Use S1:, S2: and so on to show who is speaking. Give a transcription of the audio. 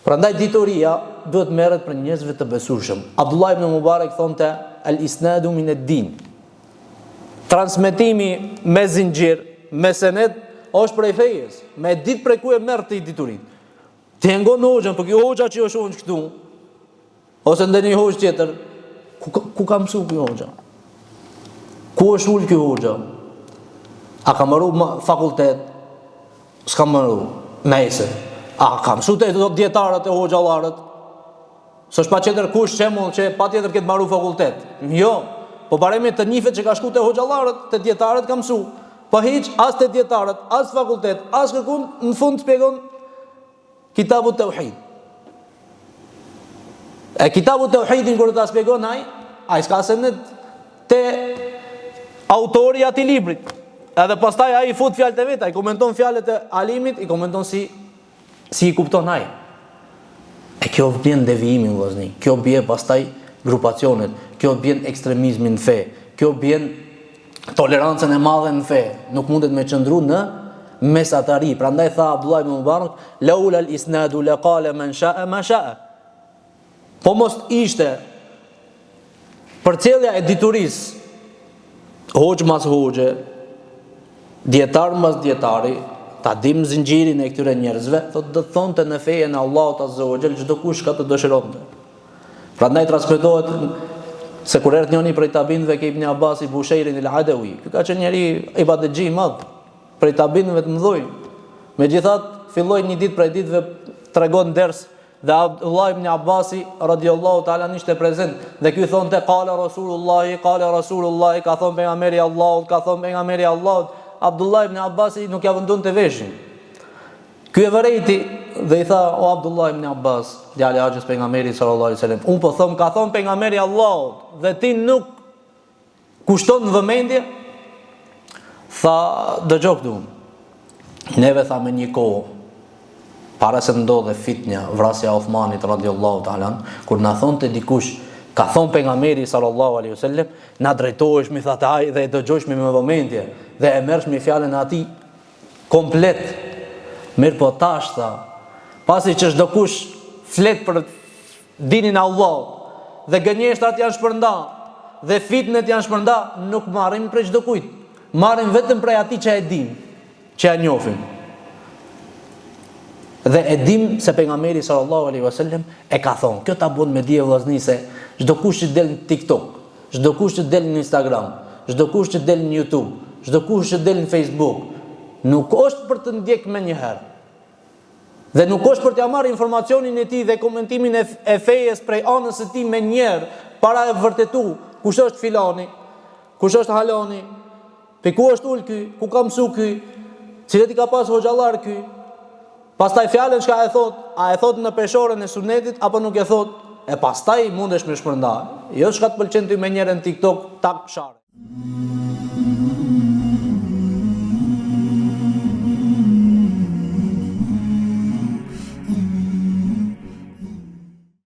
S1: Prandaj dituria duhet merret për njerëzve të besueshëm. Abdullah ibn Mubarak thonte al-isnadu min ad-din. Transmetimi me zinxhir, me senet është prej fejes. Me ditë prej ku e merr ti diturin. Ti e ngon hoxhën, por ky hoxha që është unë këtu, ose ndonjë hoxh tjetër, ku ka mësuar ky hoxha? Ku është ul ky hoxha? A ka marrë fakultet? S'ka marrë. Nëse a ka mësuar te dietarët e hoxhallarët? S'është pa tjetër kush shembull që pa tjetër këtë marrë fakultet. Jo, po baremi të nifet që ka shku te hoxhallarët, te dietarët ka mësuar. Po hiç as te dietarët, as fakultet, as kërkun në fund shpjegon Kitabu Tauhid. E Kitabu Tauhidin kur ta shpjegon ai s'ka senet te autori i atij librit. Edhe pastaj ai fut fjalët e vet, ai komenton fjalët e alimit, i komenton si i kupton ai. E kjo bën devijimin vllazni. Kjo bie pastaj grupacionet, kjo bën ekstremizmin në fe, kjo bën tolerancën e madhe në fe, nuk mundet me qëndru në mesatari. Prandaj tha Abdullah ibn Mubarak, laula al-isnadu laqala man sha'a ma sha'a. Po mos ishte përcjellja e diturisë, hoxh mas hoxhe, dietar mas dietari, ta dim zinxhirin e këtyre njerëzve, thotë do të thonte në fejen e Allahut azza wa jall çdo kush ka të dëshironte. Prandaj transmetohet se kur erdhi njëri prej tabinëve ke Ibn Abbas i Bushairin al-Adawi, ky ka qenë njëri ibadetxhi i madh, prej tabinëve të mëdhoj. Megjithatë, filloi një ditë prej ditëve tregon ders dhe Abdullah ibn Abbasi radhiyallahu ta'ala ishte prezent dhe ky thonte qala Rasulullahi, ka thon pejgamberi Allahut, ka thon pejgamberi Allahut. Abdullah ibn Abbasi nuk ja vendonte veshin. Ky e vërejti dhe i tha, o Abdullah ibn Abbas, djali i Haxhës pejgamberit sallallahu alaihi wasallam, un po them ka thon pejgamberi Allahut dhe ti nuk kushton në vëmendje. Tha, dëgjoj këtu. Neve tha me një kohë, para se ndodhe fitnja, vrasja e Uthmanit radhiyallahu ta'ala, kur na thonte dikush, ka thon pejgamberi sallallahu alaihi wasallam, na drejtoheshmi tha ai dhe e dëgjoheshmi me vëmendje dhe e merrshmi fjalën e atij komplet. Mirë po tash tha, pasi që çdo kush flet për dinin e Allahut dhe gënjeshtrat janë shpërnda dhe fitnet janë shpërnda, nuk marrim prej çdo kujt. Marrim vetëm prej atij që e dim, që e njohim. Dhe e dim se pejgamberi sallallahu alaihi wasallam e ka thonë. Kjo ta bën me dije vllazni se çdo kush që del në TikTok, çdo kush që del në Instagram, çdo kush që del në YouTube, çdo kush që del në Facebook, nuk është për të ndjek më një herë. Dhe nuk është për t'ia marrë informacionin e tij dhe komentimin e fejes prej anës së tij me njerë para e vërtetu kush është filani, kush është halani, pe ku është ul ky, ku ka mësu ky, cilët i ka pas hoxhallar ky. Pastaj fjalën çka e thot, a e thot në peshorën e sunetit apo nuk e thot, e pastaj mundesh me shpërndar. Jo çka të pëlqen ty me njerën TikTok tak share.